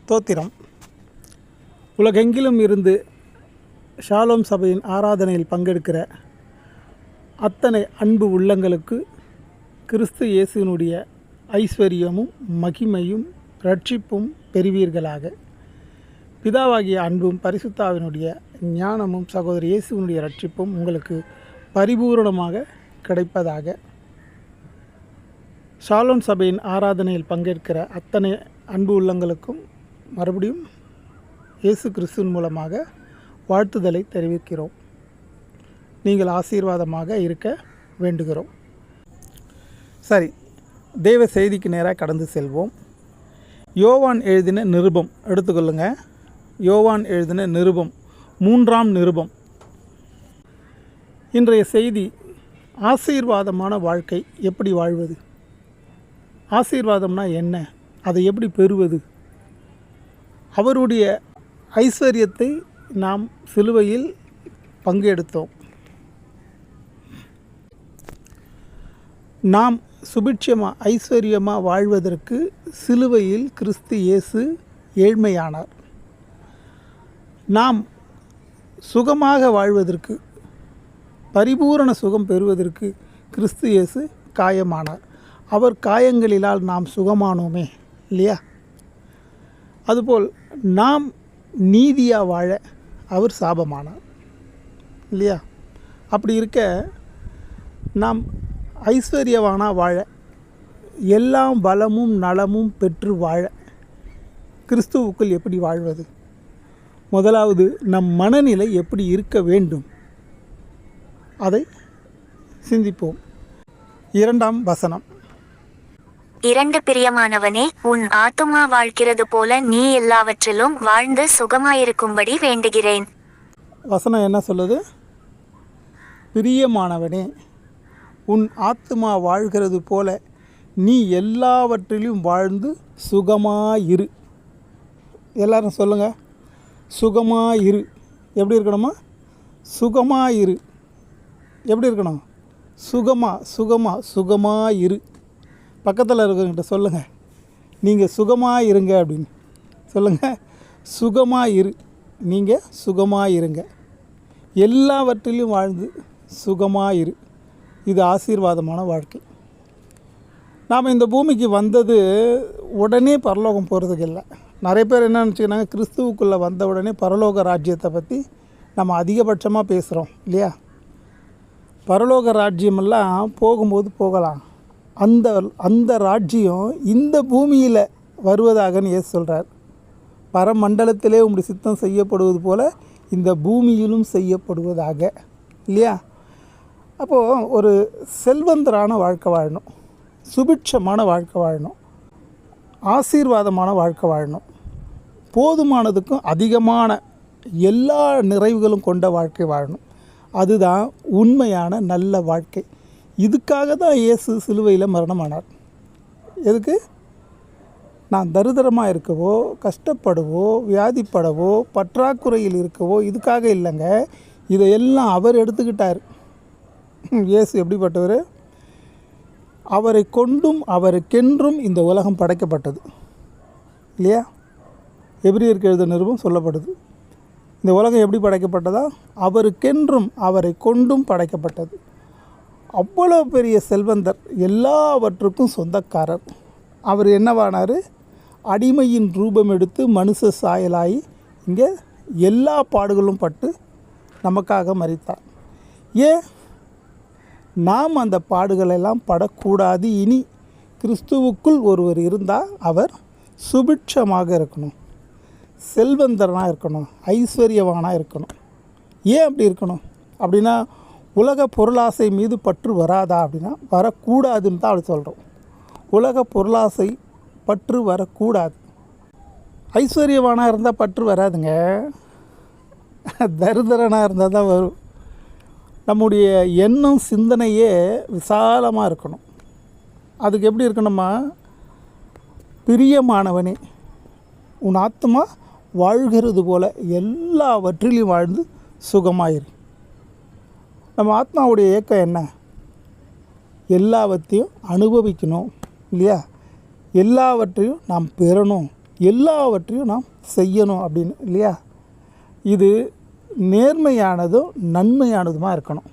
தோத்திரம். உலகெங்கிலும் இருந்து ஷாலோம் சபையின் ஆராதனையில் பங்கெடுக்கிற அத்தனை அன்பு உள்ளங்களுக்கு கிறிஸ்து இயேசுவினுடைய ஐஸ்வர்யமும் மகிமையும் ரட்சிப்பும் பெறுவீர்களாக. பிதாவாகிய அன்பும் பரிசுத்தாவினுடைய ஞானமும் சகோதரி இயேசுவினுடைய ரட்சிப்பும் உங்களுக்கு பரிபூரணமாக கிடைப்பதாக. ஷாலோம் சபையின் ஆராதனையில் பங்கேற்கிற அத்தனை அன்பு உள்ளங்களுக்கும் மறுபடியும் இயேசு கிறிஸ்துவின் மூலமாக வாழ்த்துதலை தெரிவிக்கிறோம். நீங்கள் ஆசீர்வாதமாக இருக்க வேண்டுகிறோம். சரி, தேவ செய்திக்கு நேராக கடந்து செல்வோம். யோவான் எழுதின நிருபம் எடுத்துக்கொள்ளுங்க. யோவான் எழுதின நிருபம் 3ஆம் நிருபம். இன்றைய செய்தி ஆசீர்வாதமான வாழ்க்கை எப்படி வாழ்வது, ஆசீர்வாதம்னா என்ன, அதை எப்படி பெறுவது, அவருடைய ஐஸ்வர்யத்தை நாம் சிலுவையில் பங்கெடுத்தோம். நாம் சுபிட்சமாக ஐஸ்வர்யமாக வாழ்வதற்கு சிலுவையில் கிறிஸ்து இயேசு ஏழ்மையானார். நாம் சுகமாக வாழ்வதற்கு, பரிபூரண சுகம் பெறுவதற்கு கிறிஸ்து இயேசு காயமானார். அவர் காயங்களிலால் நாம் சுகமானோமே இல்லையா? அதுபோல் நாம் நீதியாக வாழ அவர் சாபமானார் இல்லையா? அப்படி இருக்க நாம் ஐஸ்வர்யவானாக வாழ, எல்லாம் பலமும் நலமும் பெற்று வாழ கிறிஸ்துவுக்குள் எப்படி வாழ்வது? முதலாவது நம் மனநிலை எப்படி இருக்க வேண்டும், அதை சிந்திப்போம். 2ஆம் வசனம். 2 பிரியமானவனே, உன் ஆத்துமா வாழ்கிறது போல நீ எல்லாவற்றிலும் வாழ்ந்து சுகமாயிருக்கும்படி வேண்டுகிறேன். வசனம் என்ன சொல்லுது? பிரியமானவனே, உன் ஆத்துமா வாழ்கிறது போல நீ எல்லாவற்றிலும் வாழ்ந்து சுகமாயிரு. எல்லாரும் சொல்லுங்கள், சுகமாயிரு. எப்படி இருக்கணுமா? சுகமாயிரு. எப்படி இருக்கணும்? சுகமாயிரு. பக்கத்தில் இருக்கிறவங்கிட்ட சொல்லுங்கள், நீங்கள் சுகமாக இருங்க அப்படின்னு சொல்லுங்கள். சுகமாக இரு, நீங்கள் சுகமாக இருங்க, எல்லாவற்றிலும் வாழ்ந்து சுகமாக இரு. இது ஆசீர்வாதமான வாழ்க்கை. நாம் இந்த பூமிக்கு வந்தது உடனே பரலோகம் போகிறதுக்கு இல்லை. நிறைய பேர் என்ன நினச்சிக்கிறாங்க, கிறிஸ்துவுக்குள்ளே வந்த உடனே பரலோக ராஜ்யத்தை பற்றி நம்ம அதிகபட்சமாக பேசுகிறோம் இல்லையா? பரலோக ராஜ்யமெல்லாம் போகும்போது போகலாம். அந்த ராஜ்யம் இந்த பூமியில் வருவதாகன்னு இயேசு சொல்கிறார். பரமண்டலத்திலே உங்களுடைய சித்தம் செய்யப்படுவது போல் இந்த பூமியிலும் செய்யப்படுவதாக இல்லையா? அப்போது ஒரு செல்வந்தரான வாழ்க்கை வாழணும், சுபிட்சமான வாழ்க்கை வாழணும், ஆசீர்வாதமான வாழ்க்கை வாழணும், போதுமானதுக்கும் அதிகமான எல்லா நிறைவுகளும் கொண்ட வாழ்க்கை வாழணும். அதுதான் உண்மையான நல்ல வாழ்க்கை. இதுக்காக தான் இயேசு சிலுவையில் மரணமானார். எதுக்கு? நான் தரித்திரமாக இருக்கவோ, கஷ்டப்படவோ, வியாதிப்படவோ, பற்றாக்குறையில் இருக்கவோ இதுக்காக இல்லைங்க. இதையெல்லாம் அவர் எடுத்துக்கிட்டார். இயேசு எப்படிப்பட்டவர்? அவரை கொண்டும் அவருக்கென்றும் இந்த உலகம் படைக்கப்பட்டது இல்லையா? எபிரியருக்கு எழுதின நிருபம் சொல்லப்படுது. இந்த உலகம் எப்படி படைக்கப்பட்டதா? அவருக்கென்றும் அவரை கொண்டும் படைக்கப்பட்டது. அவ்வளோ பெரிய செல்வந்தர், எல்லாவற்றுக்கும் சொந்தக்காரர். அவர் என்னவானார்? அடிமையின் ரூபம் எடுத்து மனுஷ சாயலாகி இங்கே எல்லா பாடுகளும் பட்டு நமக்காக மரித்தார். ஏன்? நாம் அந்த பாடுகளெல்லாம் படக்கூடாது. இனி கிறிஸ்துவுக்குள் ஒருவர் இருந்தால் அவர் சுபிட்சமாக இருக்கணும், செல்வந்தரனாக இருக்கணும், ஐஸ்வர்யவானாக இருக்கணும். ஏன் அப்படி இருக்கணும் அப்படின்னா, உலக பொருளாசை மீது பற்று வராதா அப்படின்னா வரக்கூடாதுன்னு தான் அப்படி சொல்கிறோம். உலக பொருளாசை பற்று வரக்கூடாது. ஐஸ்வர்யவானாக இருந்தால் பற்று வராதுங்க, தரித்திரனாக இருந்தால் தான் வரும். நம்முடைய எண்ணம் சிந்தனையே விசாலமாக இருக்கணும். அதுக்கு எப்படி இருக்கணுமா? பிரியமானவனே, உன் ஆத்மா வாழ்கிறது போல் எல்லாவற்றிலையும் வாழ்ந்து சுகமாயிரு. நம்ம ஆத்மாவுடைய ஏக்கம் என்ன? எல்லாவற்றையும் அனுபவிக்கணும் இல்லையா? எல்லாவற்றையும் நாம் பெறணும், எல்லாவற்றையும் நாம் செய்யணும் அப்படின்னு இல்லையா? இது நேர்மையானதும் நன்மையானதுமா இருக்கணும்.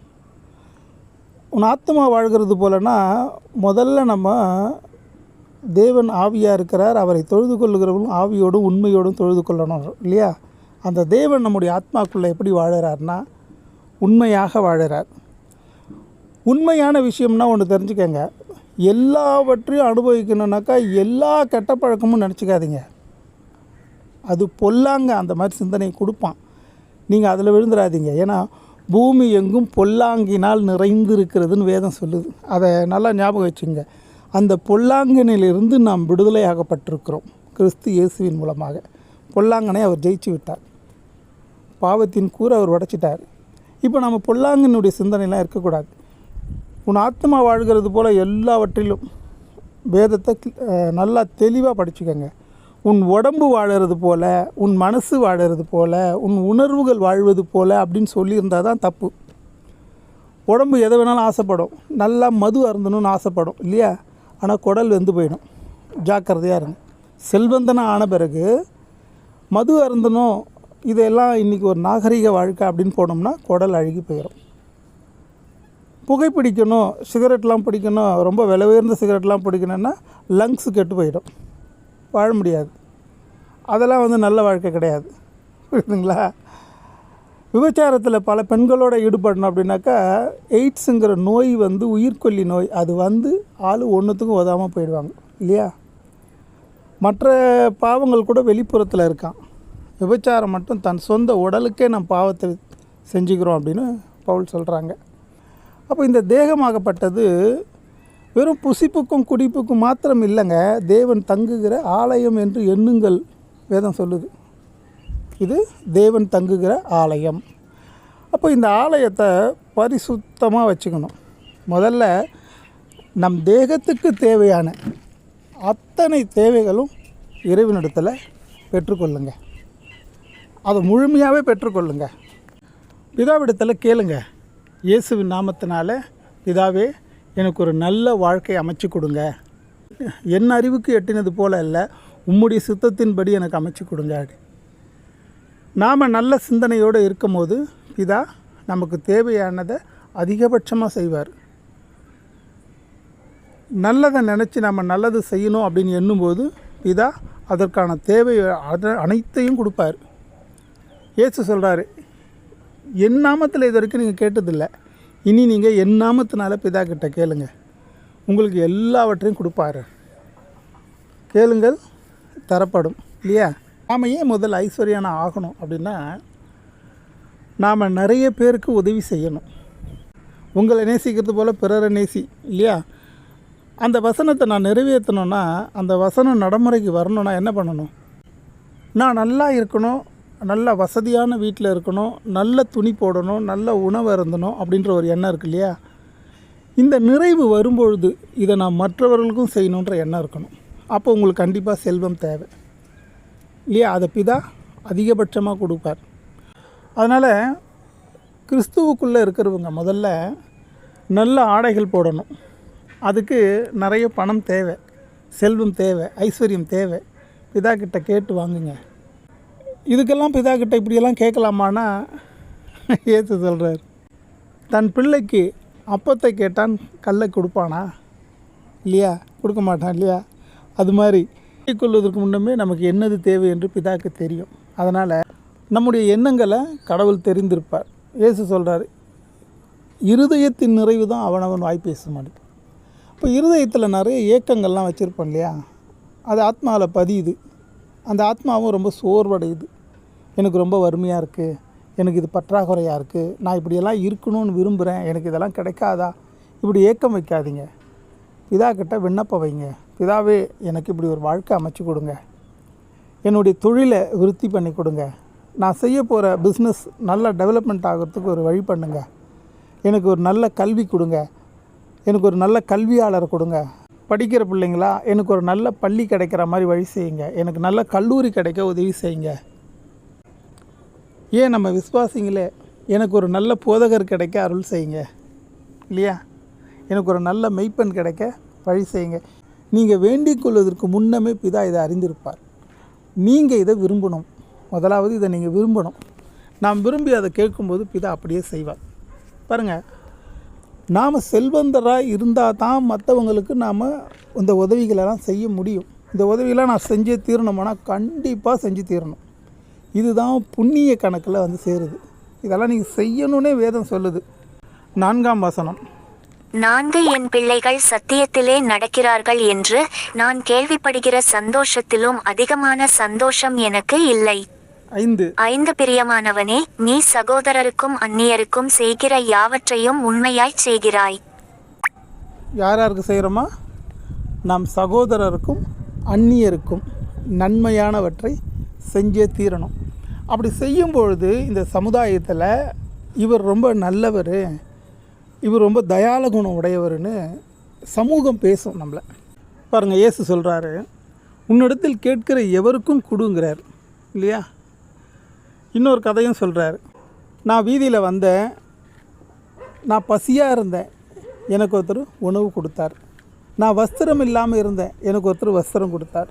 உன் ஆத்மா வாழ்கிறது போலனா முதல்ல நம்ம தேவன் ஆவியாக இருக்கிறார், அவரை தொழுது கொள்ளுகிறவங்களும் ஆவியோடும் உண்மையோடும் தொழுது கொள்ளணும் இல்லையா? அந்த தேவன் நம்முடைய ஆத்மாக்குள்ளே எப்படி வாழுறார்னா உண்மையாக வாழுறார். உண்மையான விஷயம்னா ஒன்று தெரிஞ்சுக்கங்க, எல்லாவற்றையும் அனுபவிக்கணுன்னாக்கா எல்லா கெட்ட பழக்கமும் நினச்சிக்காதீங்க. அது பொல்லாங்க அந்த மாதிரி சிந்தனை கொடுப்பான். நீங்கள் அதில் விழுந்துடாதீங்க. ஏன்னா பூமி எங்கும் பொல்லாங்கினால் நிறைந்து இருக்கிறதுன்னு வேதம் சொல்லுது. அதை நல்லா ஞாபகம் வச்சுங்க. அந்த பொல்லாங்கனிலிருந்து நாம் விடுதலையாகப்பட்டிருக்கிறோம் கிறிஸ்து இயேசுவின் மூலமாக. பொல்லாங்கனை அவர் ஜெயிச்சு விட்டார், பாவத்தின் கூரை அவர் உடைச்சிட்டார். இப்போ நம்ம பொல்லாங்கனுடைய சிந்தனைலாம் இருக்கக்கூடாது. உன் ஆத்மா வாழ்கிறது போல் எல்லாவற்றிலும் வேதத்தை நல்லா தெளிவாக படிச்சுக்கோங்க. உன் உடம்பு வாழறது போல், உன் மனசு வாழறது போல், உன் உணர்வுகள் வாழ்வது போல் அப்படின்னு சொல்லியிருந்தால் தான் தப்பு. உடம்பு எதை வேணாலும் ஆசைப்படும், நல்லா மது அருந்தணும்னு ஆசைப்படும் இல்லையா? ஆனால் குடல் வெந்து போயிடும். ஜாக்கிரதையாக இருங்க. செல்வந்தனம் ஆன பிறகு மது அருந்தணும், இதெல்லாம் இன்றைக்கி ஒரு நாகரிக வாழ்க்கை அப்படின்னு போனோம்னா குடல் அழுகி போயிடும். புகைப்பிடிக்கணும், சிகரெட்லாம் பிடிக்கணும், ரொம்ப விலை உயர்ந்த சிகரெட்லாம் பிடிக்கணுன்னா லங்ஸு கெட்டு போயிடும், வாழ முடியாது. அதெல்லாம் நல்ல வாழ்க்கை கிடையாது, புரியுதுங்களா? விபச்சாரத்தில் பல பெண்களோட ஈடுபடணும் அப்படின்னாக்கா எய்ட்ஸுங்கிற நோய் உயிர்கொல்லி நோய். அது ஆள் ஒன்றுத்துக்கும் உதவாமல் போயிடுவாங்க இல்லையா? மற்ற பாவங்கள் கூட வெளிப்புறத்தில் இருக்கான். விபச்சாரம் மட்டும் தன் சொந்த உடலுக்கே நம்ம பாவத்தை செஞ்சுக்கிறோம் அப்படின்னு பவுல் சொல்கிறாங்க. அப்போ இந்த தேகமாகப்பட்டது வெறும் புசிப்புக்கும் குடிப்புக்கும் மாத்திரம் இல்லைங்க, தேவன் தங்குகிற ஆலயம் என்று எண்ணுங்கள் வேதம் சொல்லுது. இது தேவன் தங்குகிற ஆலயம். அப்போ இந்த ஆலயத்தை பரிசுத்தமாக வச்சுக்கணும். முதல்ல நம் தேகத்துக்கு தேவையான அத்தனை தேவைகளும் இறைவனிடத்தில் பெற்றுக்கொள்ளுங்க. அதை முழுமையாகவே பெற்றுக்கொள்ளுங்க. பிதாவிடத்தில் கேளுங்க. இயேசுவின் நாமத்தினால, பிதாவே எனக்கு ஒரு நல்ல வாழ்க்கை அமைச்சு கொடுங்க, என் அறிவுக்கு எட்டினது போல இல்லை, உம்முடைய சித்தத்தின்படி எனக்கு அமைச்சு கொடுங்க. நாம் நல்ல சிந்தனையோடு இருக்கும் போது பிதா நமக்கு தேவையானதை அதிகபட்சமாக செய்வார். நல்லதை நினச்சி நம்ம நல்லது செய்யணும் அப்படின்னு எண்ணும்போது பிதா அதற்கான தேவை அனைத்தையும் கொடுப்பார். இயேசு சொல்கிறாரு, என் நாமத்தில் இது வரைக்கும் நீங்கள் கேட்டதில்லை, இனி நீங்கள் என் நாமத்தினால பிதா கிட்ட கேளுங்க, உங்களுக்கு எல்லாவற்றையும் கொடுப்பாரு. கேளுங்கள் தரப்படும் இல்லையா? நாம் ஏன் முதல் ஐஸ்வர்யான ஆகணும் அப்படின்னா, நாம் நிறைய பேருக்கு உதவி செய்யணும். உங்களை நேசிக்கிறது போல் பிறரை நேசி இல்லையா? அந்த வசனத்தை நான் நிறைவேற்றணுன்னா, அந்த வசனம் நடைமுறைக்கு வரணும்னா என்ன பண்ணணும்? நான் நல்லா இருக்கணும், நல்ல வசதியான வீட்டில் இருக்கணும், நல்ல துணி போடணும், நல்ல உணவு அருந்தணும் அப்படின்ற ஒரு எண்ணம் இருக்கு இல்லையா? இந்த நிறைவு வரும்பொழுது இதை நான் மற்றவர்களுக்கும் செய்யணுன்ற எண்ணம் இருக்கணும். அப்போ உங்களுக்கு கண்டிப்பாக செல்வம் தேவை இல்லையா? அதை பிதா அதிகபட்சமாக கொடுப்பார். அதனால் கிறிஸ்துவுக்குள்ளே இருக்கிறவங்க முதல்ல நல்ல ஆடைகள் போடணும். அதுக்கு நிறைய பணம் தேவை, செல்வம் தேவை, ஐஸ்வர்யம் தேவை. பிதா கிட்ட கேட்டு வாங்குங்க. இதுக்கெல்லாம் பிதா கிட்ட இப்படியெல்லாம் கேட்கலாமான்னா ஏசு சொல்கிறார், தன் பிள்ளைக்கு அப்பத்தை கேட்டான் கல்லை கொடுப்பானா இல்லையா? கொடுக்க மாட்டான் இல்லையா? அது மாதிரி கொள்வதற்கு முன்னமே நமக்கு என்னது தேவை என்று பிதாக்கு தெரியும். அதனால் நம்முடைய எண்ணங்களை கடவுள் தெரிந்திருப்பார். இயேசு சொல்கிறார், இருதயத்தின் நிறைவு தான் அவனவன் வாய் பேச மாட்டேன். இப்போ இருதயத்தில் நிறைய ஏக்கங்கள்லாம் வச்சுருப்போம் இல்லையா? அது ஆத்மாவில் பதியுது. அந்த ஆத்மாவும் ரொம்ப சோர்வடையுது. எனக்கு ரொம்ப வறுமையாக இருக்குது, எனக்கு இது பற்றாக்குறையாக இருக்குது, நான் இப்படியெல்லாம் இருக்கணும்னு விரும்புகிறேன், எனக்கு இதெல்லாம் கிடைக்காதா, இப்படி ஏக்கம் வைக்காதீங்க. பிதா கிட்ட விண்ணப்பம் வைங்க. பிதாவே எனக்கு இப்படி ஒரு வாழ்க்கை அமைச்சு கொடுங்க, என்னுடைய தொழிலை விருத்தி பண்ணி கொடுங்க, நான் செய்ய போகிற பிஸ்னஸ் நல்லா டெவலப்மெண்ட் ஆகிறதுக்கு ஒரு வழி பண்ணுங்க, எனக்கு ஒரு நல்ல கல்வி கொடுங்க, எனக்கு ஒரு நல்ல கல்வியாளரை கொடுங்க, படிக்கிற பிள்ளைங்களா எனக்கு ஒரு நல்ல பள்ளி கிடைக்கிற மாதிரி வழி செய்யுங்க, எனக்கு நல்ல கல்லூரி கிடைக்க உதவி செய்யுங்க. ஏன் நம்ம விசுவாசிங்களே எனக்கு ஒரு நல்ல போதகர் கிடைக்க அருள் செய்யுங்க இல்லையா? எனக்கு ஒரு நல்ல மெய்ப்பெண் கிடைக்க வழி செய்யுங்க. நீங்கள் வேண்டிக் கொள்வதற்கு முன்னமே பிதா இதை அறிந்திருப்பார். நீங்கள் இதை விரும்பணும். முதலாவது இதை நீங்கள் விரும்பணும். நாம் விரும்பி அதை கேட்கும்போது பிதா அப்படியே செய்வார். பாருங்கள், நாம் செல்வந்தராக இருந்தால் தான் மற்றவங்களுக்கு நாம் இந்த உதவிகளெல்லாம் செய்ய முடியும். இந்த உதவியெல்லாம் நான் செஞ்சே தீரணுமானா கண்டிப்பாக செஞ்சு தீரணும். இதுதான் புண்ணிய கணக்கில் வந்து சேருது. இதெல்லாம் நீங்கள் செய்யணுன்னே வேதம் சொல்லுது. 4ஆம் வசனம், 4 என் பிள்ளைகள் சத்தியத்திலே நடக்கிறார்கள் என்று நான் கேள்விப்படுகிற சந்தோஷத்திலும் அதிகமான சந்தோஷம் எனக்கு இல்லை. 5 பிரியமானவனே, நீ சகோதரருக்கும் அந்நியருக்கும் செய்கிற யாவற்றையும் உண்மையாய் செய்கிறாய். யாருக்கு செய்கிறோமா? நாம் சகோதரருக்கும் அந்நியருக்கும் நன்மையானவற்றை செஞ்சே தீரணும். அப்படி செய்யும்பொழுது இந்த சமுதாயத்தில் இவர் ரொம்ப நல்லவர், இவர் ரொம்ப தயால குணம் உடையவர்னு சமூகம் பேசும் நம்மளை. பாருங்கள், இயேசு சொல்கிறாரு, உன்னிடத்தில் கேட்கிற எவருக்கும் கொடுங்கிறார் இல்லையா? இன்னொரு கதையும் சொல்கிறார். நான் வீதியில் வந்தேன், நான் பசியாக இருந்தேன், எனக்கு ஒருத்தர் உணவு கொடுத்தார். நான் வஸ்திரம் இல்லாமல் இருந்தேன், எனக்கு ஒருத்தர் வஸ்திரம் கொடுத்தார்.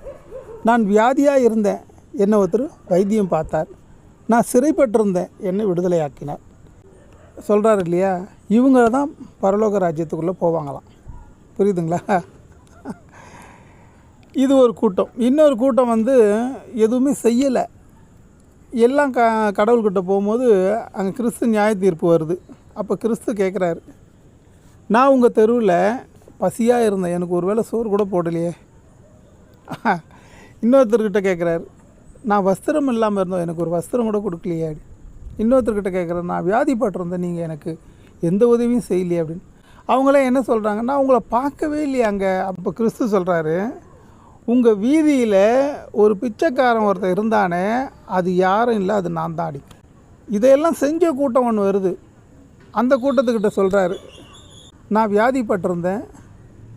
நான் வியாதியாக இருந்தேன், என்னை ஒருத்தர் வைத்தியம் பார்த்தார். நான் சிறைப்பட்டிருந்தேன், என்னை விடுதலையாக்கினார். சொல்கிறார் இல்லையா? இவங்க தான் பரலோக ராஜ்யத்துக்குள்ளே போவாங்களாம். புரியுதுங்களா? இது ஒரு கூட்டம். இன்னொரு கூட்டம் வந்து எதுவுமே செய்யலை, எல்லாம் கடவுள்கிட்ட போகும்போது அங்கே கிறிஸ்து நியாய தீர்ப்பு வருது. அப்போ கிறிஸ்து கேட்குறாரு, நான் உங்கள் தெருவில் பசியாக இருந்தேன், எனக்கு ஒரு வேளை சோறு கூட போடலையே. இன்னொருத்தர்கிட்ட கேட்குறாரு, நான் வஸ்திரம் இல்லாமல் இருந்தோம், எனக்கு ஒரு வஸ்திரம் கூட கொடுக்கலையே. இன்னொருத்தர்கிட்ட கேட்குறேன், நான் வியாதிப்பட்டிருந்தேன், நீங்கள் எனக்கு எந்த உதவியும் செய்யலையே அப்படின்னு. அவங்களாம் என்ன சொல்கிறாங்க, நான் உங்களை பார்க்கவே இல்லையே அங்கே. அப்போ கிறிஸ்து சொல்கிறாரு, உங்கள் வீதியில் ஒரு பிச்சைக்காரன் ஒருத்தர் இருந்தானே, அது யாரும் இல்லை, அது நான் தான். இதையெல்லாம் செஞ்ச கூட்டம் ஒன்று வருது. அந்த கூட்டத்துக்கிட்ட சொல்கிறாரு, நான் வியாதிப்பட்டிருந்தேன்,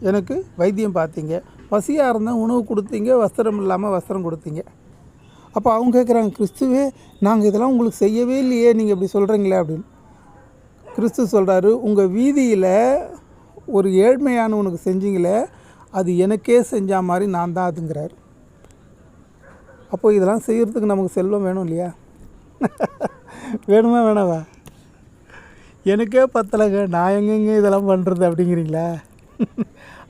எனக்கு வைத்தியம் பார்த்தீங்க, பசியாக இருந்தேன், உணவு கொடுத்தீங்க, வஸ்திரம் இல்லாமல் வஸ்திரம் கொடுத்தீங்க. அப்போ அவங்க கேட்குறாங்க, கிறிஸ்துவே நாங்கள் இதெல்லாம் உங்களுக்கு செய்யவே இல்லையே, நீங்கள் இப்படி சொல்கிறீங்களே அப்படின்னு. கிறிஸ்து சொல்கிறாரு, உங்கள் வீதியில் ஒரு ஏழ்மையானவனுக்கு செஞ்சீங்களே, அது எனக்கே செஞ்ச மாதிரி நான் தான் அதுங்கிறார். அப்போ இதெல்லாம் செய்கிறதுக்கு நமக்கு செல்வம் வேணும் இல்லையா? வேணுமா வேணாவா? எனக்கே பத்தலைங்க, நான் எங்கெங்க இதெல்லாம் பண்ணுறது அப்படிங்கிறீங்களா?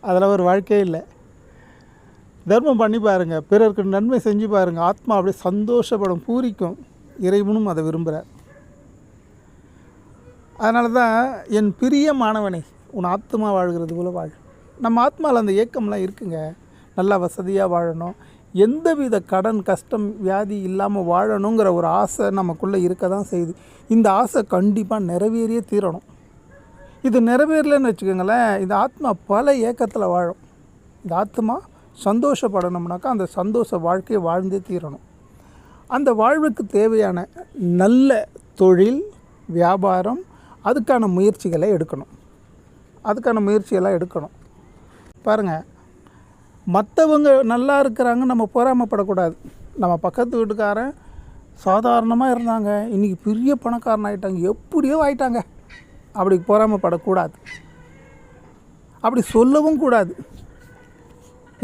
அதெல்லாம் ஒரு வாழ்க்கையே இல்லை. தர்மம் பண்ணி பாருங்கள், பிறருக்கு நன்மை செஞ்சு பாருங்கள், ஆத்மா அப்படியே சந்தோஷப்படும், பூரிக்கும். இறைவனும் அதை விரும்புகிறார். அதனால தான் என் பிரியமானவனே, உன் ஆத்மா வாழ்கிறது போல வாழ். நம்ம ஆத்மாவில் அந்த ஏக்கம்லாம் இருக்குங்க. நல்லா வசதியாக வாழணும், எந்தவித கடன் கஷ்டம் வியாதி இல்லாமல் வாழணுங்கிற ஒரு ஆசை நமக்குள்ளே இருக்க தான் செய்யுது. இந்த ஆசை கண்டிப்பாக நிறைவேறியே தீரணும். இது நிறைவேறலன்னு வச்சுக்கோங்களேன், இந்த ஆத்மா பல ஏக்கத்தில் வாழும். இந்த ஆத்மா சந்தோஷப்படணும்னாக்கா அந்த சந்தோஷ வாழ்க்கையை வாழ்ந்தே தீரணும். அந்த வாழ்வுக்கு தேவையான நல்ல தொழில் வியாபாரம், அதுக்கான முயற்சிகளை எடுக்கணும். பாருங்கள், மற்றவங்க நல்லா இருக்கிறாங்க நம்ம பொறாமைப்படக்கூடாது. நம்ம பக்கத்து வீட்டுக்காரன் சாதாரணமாக இருந்தாங்க, இன்றைக்கி பெரிய பணக்காரன் ஆகிட்டாங்க, எப்படியோ ஆகிட்டாங்க, அப்படி பொறாமைப்படக்கூடாது. அப்படி சொல்லவும் கூடாது.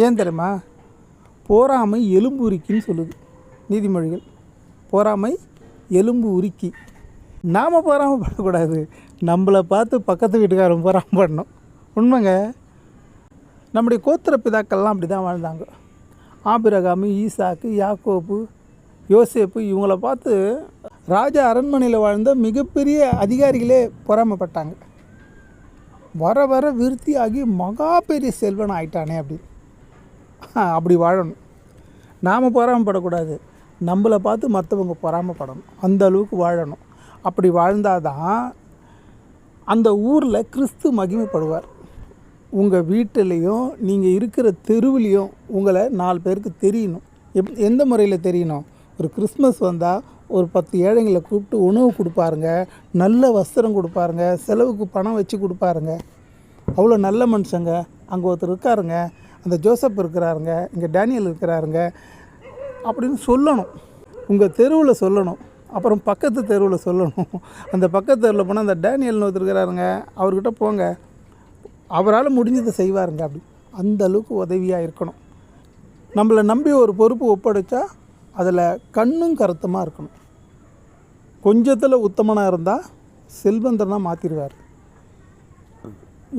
ஏன் தெரியுமா? பொறாமை எலும்பு உரிக்கின்னு சொல்லுது நீதிமொழிகள். பொறாமை எலும்பு உரிக்கி. நாம் பொறாமைப்படக்கூடாது, நம்மளை பார்த்து பக்கத்து வீட்டுக்காரன் பொறாமைப்படணும். உண்மைங்க. நம்முடைய கோத்திர பிதாக்கள்லாம் அப்படி தான் வாழ்ந்தாங்க. ஆபிரகாமு, ஈசாக்கு, யாக்கோப்பு, யோசேப்பு, இவங்கள பார்த்து ராஜா அரண்மனையில் வாழ்ந்த மிகப்பெரிய அதிகாரிகளே பொறாமைப்பட்டாங்க. வர வர விருத்தியாகி மகா பெரிய செல்வன் ஆயிட்டானே அப்படின்னு. அப்படி வாழணும். நாம் பொறாமைப்படக்கூடாது, நம்மளை பார்த்து மற்றவங்க பொறாமைப்படணும். அந்த அளவுக்கு வாழணும். அப்படி வாழ்ந்தால் தான் அந்த ஊரில் கிறிஸ்து மகிமைப்படுவார். உங்கள் வீட்டிலையும் நீங்கள் இருக்கிற தெருவிலையும் உங்களை 4 பேருக்கு தெரியணும். எந்த முறையில் தெரியணும்? ஒரு கிறிஸ்மஸ் வந்தால் ஒரு 10 ஏழைங்களை கூப்பிட்டு உணவு கொடுப்பாருங்க, நல்ல வஸ்திரம் கொடுப்பாருங்க, செலவுக்கு பணம் வச்சு கொடுப்பாருங்க. அவ்வளோ நல்ல மனுஷங்க. அங்கே ஒருத்தர் இருக்காருங்க, அந்த ஜோசப் இருக்கிறாருங்க, இங்கே டேனியல் இருக்கிறாருங்க அப்படின்னு சொல்லணும். உங்கள் தெருவில் சொல்லணும். அப்புறம் பக்கத்து தெருவில் சொல்லணும். அந்த பக்கத்து தெருவில் போனால் அந்த டேனியல்னு ஒருத்தர் இருக்கிறாருங்க, அவர்கிட்ட போங்க, அவரால் முடிஞ்சதை செய்வாருங்க. அப்படி அந்த அளவுக்கு உதவியாக இருக்கணும். நம்மளை நம்பி ஒரு பொறுப்பு ஒப்படைச்சா அதில் கண்ணும் கருத்துமாக இருக்கணும். கொஞ்சத்தில் உத்தமனாக இருந்தால் செல்வந்தனாக மாற்றிடுவார்.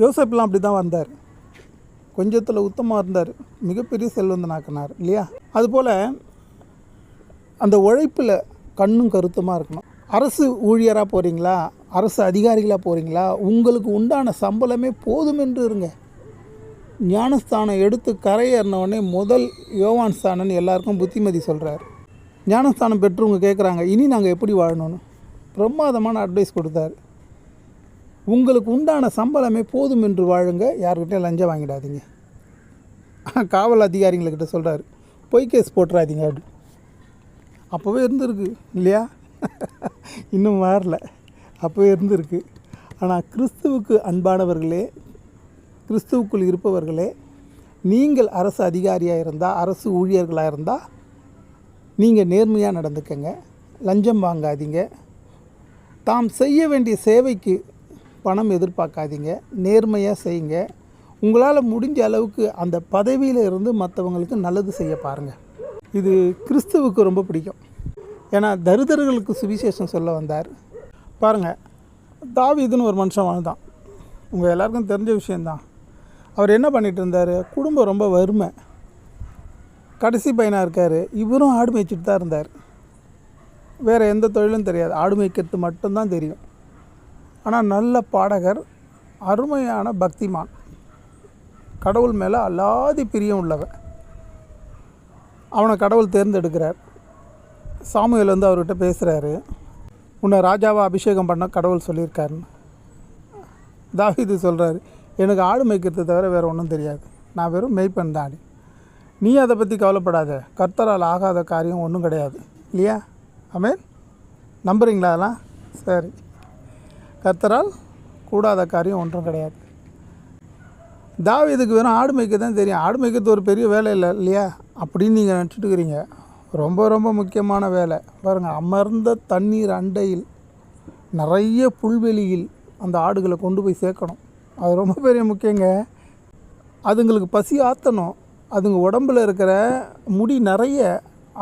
யோசேப்புலாம் அப்படி தான் வந்தார். கொஞ்சத்தில் உத்தமமாக இருந்தார், மிகப்பெரிய செல்வந்தனாக்கினார் இல்லையா? அதுபோல் அந்த உழைப்பில் கண்ணும் கருத்துமாக இருக்கணும். அரசு ஊழியராக போகிறீங்களா, அரசு அதிகாரிகளாக போகிறீங்களா, உங்களுக்கு உண்டான சம்பளமே போதும் என்று இருங்க. ஞானஸ்தானம் எடுத்து கரையேறினவுடனே முதல் யோவான் ஸ்தானன்னு எல்லாருக்கும் புத்திமதி சொல்கிறார். ஞானஸ்தானம் பெற்றவங்க கேட்குறாங்க, இனி நாங்கள் எப்படி வாழணும்னு. பிரமாதமான அட்வைஸ் கொடுத்தாரு. உங்களுக்கு உண்டான சம்பளமே போதும் என்று வாழுங்க, யார்கிட்ட லஞ்சம் வாங்கிடாதீங்க. காவல் அதிகாரிங்கள்கிட்ட சொல்கிறாரு, பொய் கேஸ் போட்டுறாதீங்க அப்படி. அப்போவே இருந்திருக்கு இல்லையா? இன்னும் மாறல, அப்போவே இருந்திருக்கு. ஆனால் கிறிஸ்துவுக்கு அன்பானவர்களே, கிறிஸ்துவுக்குள் இருப்பவர்களே, நீங்கள் அரசு அதிகாரியாக இருந்தால், அரசு ஊழியர்களாக இருந்தால் நீங்கள் நேர்மையாக நடந்துக்கங்க, லஞ்சம் வாங்காதீங்க, தாம் செய்ய வேண்டிய சேவைக்கு பணம் எதிர்பார்க்காதீங்க, நேர்மையாக செய்யுங்க. உங்களால் முடிஞ்ச அளவுக்கு அந்த பதவியில் இருந்து மற்றவங்களுக்கு நல்லது செய்ய பாருங்கள். இது கிறிஸ்துவுக்கு ரொம்ப பிடிக்கும். ஏன்னா தரித்திரர்களுக்கு சுவிசேஷம் சொல்ல வந்தார். பாருங்கள், தாவீதுன்னு ஒரு மனுஷன் வாழ்ந்தான். உங்கள் எல்லாருக்கும் தெரிஞ்ச விஷயந்தான். அவர் என்ன பண்ணிகிட்டு இருந்தார்? குடும்பம் ரொம்ப வறுமை, கடைசி பையனாக இருக்கார். இவரும் ஆடு மேய்ச்சிட்டு தான் இருந்தார். வேறு எந்த தொழிலும் தெரியாது, ஆடு மேய்க்கிறது மட்டும்தான் தெரியும். ஆனால் நல்ல பாடகர், அருமையான பக்திமான், கடவுள் மேலே அல்லாதி பிரியம் உள்ளவன். அவனை கடவுள் தேர்ந்தெடுக்கிறார். சாமுவேல் வந்து அவர்கிட்ட பேசுகிறாரு, உன்னை ராஜாவை அபிஷேகம் பண்ண கடவுள் சொல்லியிருக்காருன்னு. தாவீது சொல்கிறாரு, எனக்கு ஆடு மேய்க்கிறது தவிர வேறு ஒன்றும் தெரியாது, நான் வெறும் மேய்ப்பன் தான். நீ அதை பற்றி கவலைப்படாத, கர்த்தரால் ஆகாத காரியம் ஒன்றும் கிடையாது இல்லையா? ஆமென். நம்புறீங்களா அதெல்லாம்? சரி, கர்த்தரால் கூடாத காரியம் ஒன்றும் கிடையாது. தாவீதுக்கு வெறும் ஆடு மேய்க்க தான் தெரியும். ஆடு மேய்க்கிறது ஒரு பெரிய வேலை இல்லை இல்லையா அப்படின்னு நீங்கள் நினச்சிட்டு இருக்கிறீங்க. ரொம்ப ரொம்ப முக்கியமான வேலை. பாருங்கள், அமர்ந்த தண்ணீர் அண்டையில் நிறைய புல்வெளியில் அந்த ஆடுகளை கொண்டு போய் சேர்க்கணும். அது ரொம்ப பெரிய முக்கியங்க. அதுங்களுக்கு பசி ஆற்றணும். அதுங்க உடம்பில் இருக்கிற முடி நிறைய,